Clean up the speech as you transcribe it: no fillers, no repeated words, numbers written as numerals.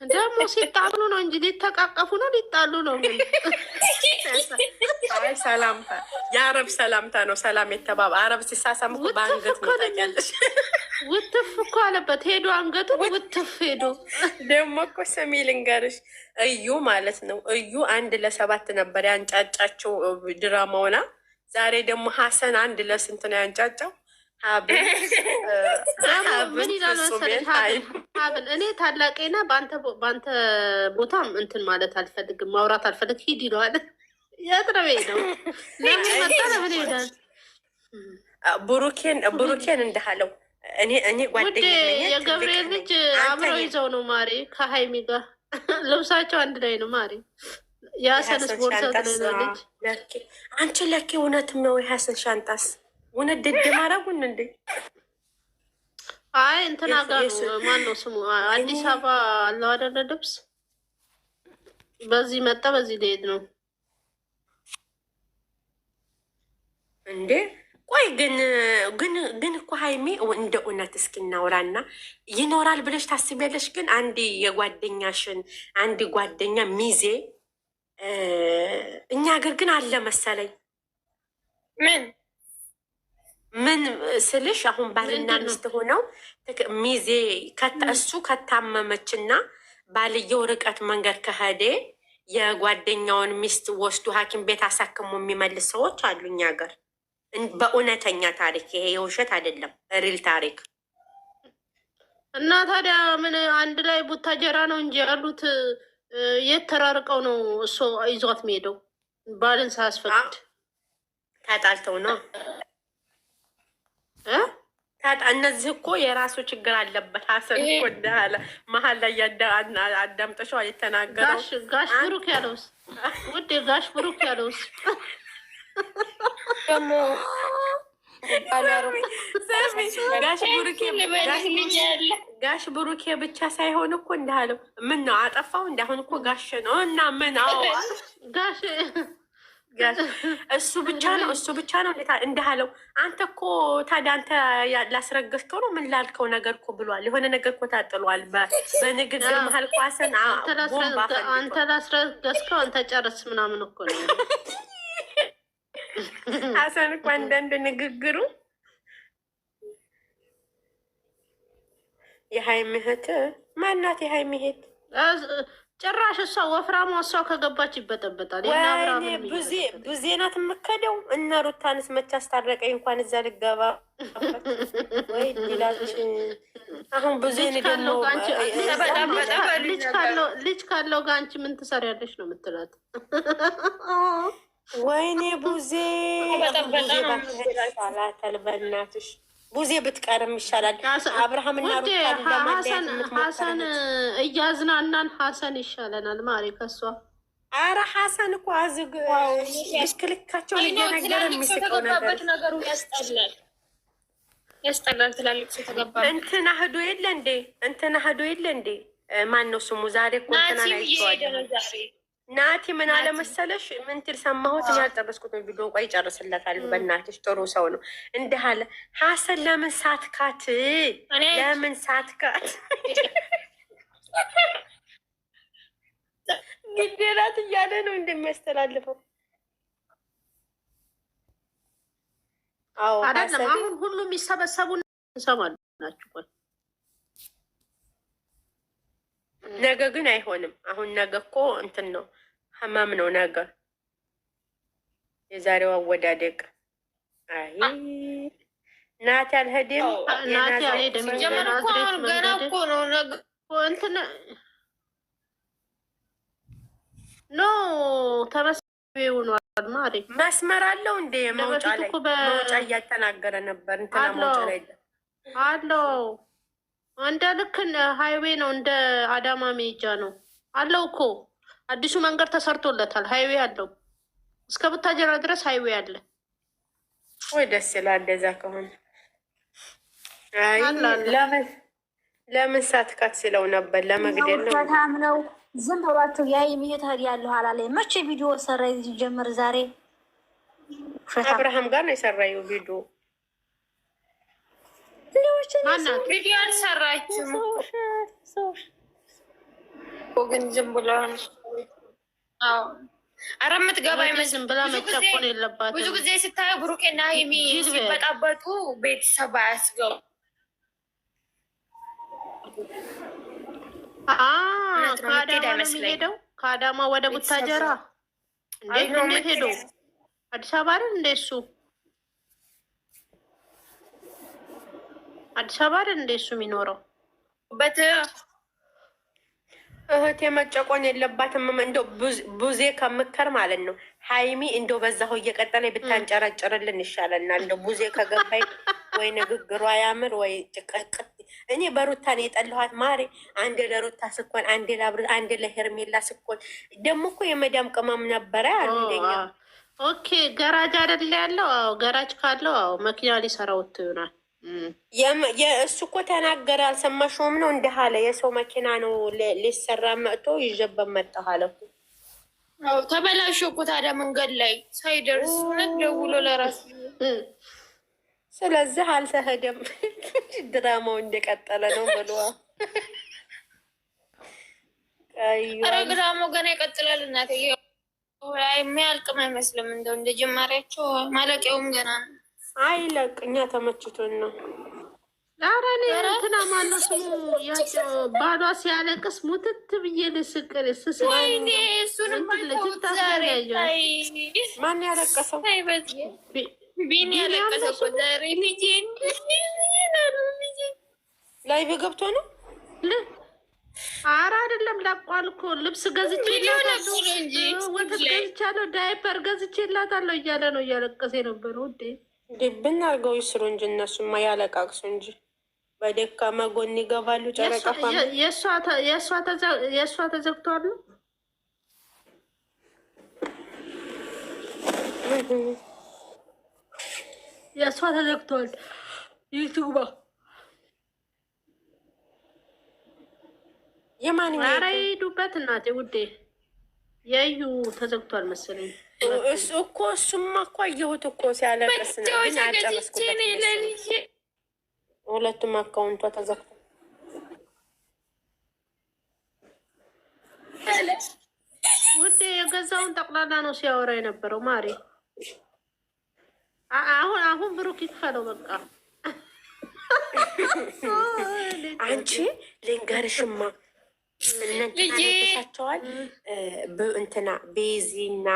ደግሞ ሲጣሉ ነው እንጂ ሊተቃቀፉ ነው ሊጣሉ ነው? ግን አይ ሰላምታ የአረብ ሰላምታ ነው። ሰላም የተባባ አረብ ሲሳሳም እኮ በአንገት መታቂያለሽ። ውትፍ እኮ አለበት ሄዶ አንገቱ ውትፍ ሄዶ። ደግሞ እኮ ስሚ ልንገርሽ፣ እዩ ማለት ነው። እዩ 1-7 ነበር ያንጫጫቸው ድራማውና፣ ዛሬ ደግሞ ሀሰን 1-ስንት ነው ያንጫጫው? ምን ይላል መሰለሽ ሀብል፣ እኔ ታላቄና በአንተ ቦታም እንትን ማለት አልፈልግም፣ ማውራት አልፈልግ፣ ሂድ ይለዋል። የት ነው ሄደው? ለምን መጣ? ለምን ሄዳል? ብሩኬን እንዳለው እኔ ጓደኛ የገብርኤል ልጅ አብረው ይዘው ነው ማሪ ከሀይሚ ጋር ልብሳቸው አንድ ላይ ነው ማሪ። የሀሰንስ ቦርሳ ትለናለች። አንቺ ለኬ እውነትም ነው የሀሰን ሻንጣስ እውነት ድድ ማረጉን እንዴ? አይ እንትና ጋር ማን ነው ስሙ? አዲስ አበባ አለው አይደለ ልብስ። በዚህ መጣ በዚህ ሊሄድ ነው እንዴ? ቆይ ግን እኮ ሀይሜ እንደ እውነት እስኪ እናውራና ይኖራል ብለሽ ታስቢያለሽ? ግን አንድ ጓደኛ ሚዜ እኛ ሀገር ግን አለ መሰለኝ። ምን ስልሽ አሁን ባልና ሚስት ሆነው ሚዜ እሱ ከታመመችና ባልየው ርቀት መንገድ ከሄደ የጓደኛውን ሚስት ወስዱ ሐኪም ቤት አሳክሞ የሚመልስ ሰዎች አሉ እኛ ሀገር። በእውነተኛ ታሪክ፣ ይሄ የውሸት አይደለም፣ ሪል ታሪክ። እና ታዲያ ምን አንድ ላይ ቡታጀራ ነው እንጂ ያሉት የት ተራርቀው ነው እሱ ይዟት የሚሄደው? ባልን ሳያስፈቅድ ተጣልተው ነው። እነዚህ እኮ የራሱ ችግር አለበት። ሀሰን እኮ እንዳለ መሀል ላይ አዳምጠሸዋ የተናገረው ጋሽ ብሩክ ያለውስ ውድ ጋሽ ብሩክ ያለውስ ደግሞ ጋሽ ብሩኬ ብቻ ሳይሆን እኮ እንዳለው ምን ነው አጠፋው እንዳሁን እኮ ጋሽ ነው እና ምን ጋሽ እሱ ብቻ ነው እንዳለው። አንተ እኮ ታዲያ አንተ ላስረገዝከው ነው ምን ላልከው ነገር እኮ ብሏል። የሆነ ነገር እኮ ታጥሏል በንግግር መሀል ኳሰን አንተ ላስረገዝከው አንተ ጨርስ ምናምን እኮ ነው ሀሰን እኮ አንዳንድ ንግግሩ የሀይሚ እህት ማናት? የሀይሚ እህት ጭራሽ እሷ ወፍራሟ እሷ ከገባች ይበጠበጣል። ብዙ ናት የምከደው። እነ ሩታንስ መች አስታረቀኝ እንኳን እዛ ልገባ ወይ ዲላች አሁን ብዙ ልጅ ካለው ጋር አንቺ ምን ትሰሪያለሽ ነው የምትላት? ወይኔ ቡዜ ባላተል በእናትሽ ቡዜ ብትቀርም ይሻላል። አብርሃምና ሀሰን እያዝናናን ሀሰን ይሻለናል ማሪ ከሷ። አረ ሀሰን እኮ አዝግ እስክልካቸውን እየነገረ የሚስቀው ነገሩ ያስጠላል። ትላልቅ ሰው ተገባ እንትና ህዶ የለ እንዴ ማን ነው ስሙ? ዛሬ እኮ እንትና ናይተዋል። ናቲ ምን አለ መሰለሽ? ምን ትል ሰማሁት? ያልጨረስኩትን ቪዲዮ ቆይ ጨርስለታለሁ። በእናትሽ ጥሩ ሰው ነው። እንዲህ አለ ሀሰን ለምን ሳትካት ግዴላት እያለ ነው እንደሚያስተላልፈው። አዎ አይደለም። አሁን ሁሉም ይሰበሰቡ እንሰማላችሁ። ቆይ ነገ ግን አይሆንም። አሁን ነገ እኮ እንትን ነው ህመም ነው ነገ የዛሬው አወዳደቅ። አይ ናቲ አልሄድም። ናቲ አልሄድም። ገና እኮ ነው ነገ እንትን ኖ ተመስቢው ነው ማሪ መስመር አለው እንደ መውጫ ላይ መውጫ እያተናገረ ነበር። እንትና መውጫ ላይ አለው እንደ ልክ ሃይዌ ነው፣ እንደ አዳማ ሜጃ ነው አለው እኮ አዲሱ መንገድ ተሰርቶለታል። ሃይዌ አለው እስከ ቡታጀራ ድረስ ሃይዌ አለ። ወይ ደስ ይላል እንደዛ ከሆነ። አይ ለምን ሳትካት ስለው ነበር ለመግደል ነው። በጣም ነው ዝም ብሏቸው የሀይሚ እህት ያለው አላለኝ። መቼ ቪዲዮ ሰራ ሲጀምር ዛሬ አብርሃም ጋር ነው የሰራየው ቪዲዮ። ቪዲዮ አልሰራችም። ግን ዝም ብሎ ኧረ የምትገባ ዝም ብላ መጨቆን የለባትም። ብዙ ጊዜ ስታየው ብሩኬና ሀይሚ ሲበጣበጡ ቤተሰብ አያስገቡ ከአዳማ ነው የሚሄደው። ከአዳማ ወደ ቡታጀራ እንዴት ሄዶ አዲስ አበባ አይደል እንደ እሱ አዲስ አበባ አይደል እንደ እሱ የሚኖረው። እህቴ መጨቆን የለባትም። እንደው ቡዜ ከምከር ማለት ነው ሀይሚ እንደው በዛው እየቀጠለ ብታንጨረጭርልን ይሻለናል። እንደው ቡዜ ከገባይ ወይ ንግግሯ ያምር ወይ ጭቅቅት። እኔ በሩታን የጠለኋት ማሬ፣ አንድ ለሩታ ስኮን፣ አንድ ለአብር፣ አንድ ለሄርሜላ ስኮን። ደግሞ እኮ የመዳም ቅመም ነበረ አንደኛ። ኦኬ ገራጅ አይደለ ያለው? አዎ ገራጅ ካለው አዎ መኪና ሊሰራ ወጥቶ ይሆናል። እሱ እኮ ተናገረ፣ አልሰማሽውም ነው? እንዲህ አለ፣ የሰው መኪና ነው ሊሰራ መጥቶ ይዤበት መጣሁ አለ። ተበላሽ እኮ ታዲያ መንገድ ላይ ሳይደርስ ደውሎ ለራሱ። ስለዚህ አልተሄደም፣ ድራማው እንደቀጠለ ነው ብሎ ኧረ ድራማው ገና ይቀጥላል። እናቴ የሚያልቅም አይመስልም። እንደው እንደ ጀማሪያቸው ማለቂያውም ገና ነው። አይለቅ፣ እኛ ተመችቶን ነው። ኧረ እኔ እንትና ማነው ስሙ ባሏ ሲያለቅስ ሙትት ብዬ ልስቅር ስስ ወይኔ እሱንም ማን ያለቀሰው? ቢኒ ያለቀሰው እኮ ዛሬ ልጄ ላይ በገብቶ ነው። ኧረ አይደለም ለቋል እኮ ልብስ ገዝቼላታለሁ፣ ወተት ገዝቻለሁ፣ ዳይፐር ገዝቼላታለሁ እያለ ነው እያለቀሰ የነበረው ውዴ። ድብን አድርገው ይስሩ እንጂ እነሱማ ያለቃቅሱ እንጂ በደካማ ጎን ይገባሉ። ጨረቃ የእሷ ተዘግቷል። የእሷ ተዘግቷል። ዩቱባ የማንኛው ኧረ ሂዱበት እናቴ ውዴ። የዩ ተዘግቷል መሰለኝ። እሱ እኮ እሱማ እኮ አየሁት እኮ ሲያለቅስ ነው። ግን አልጨረስኩበት። ሁለቱም አካውንቷ ተዘግቷል። ውዴ የገዛውን ጠቅላላ ነው ሲያወራ የነበረው ማሬ። አሁን ብሩክ ይክፈለው በቃ። አንቺ ልንገርሽማ እነንትናቸዋል እንትና ቤዚና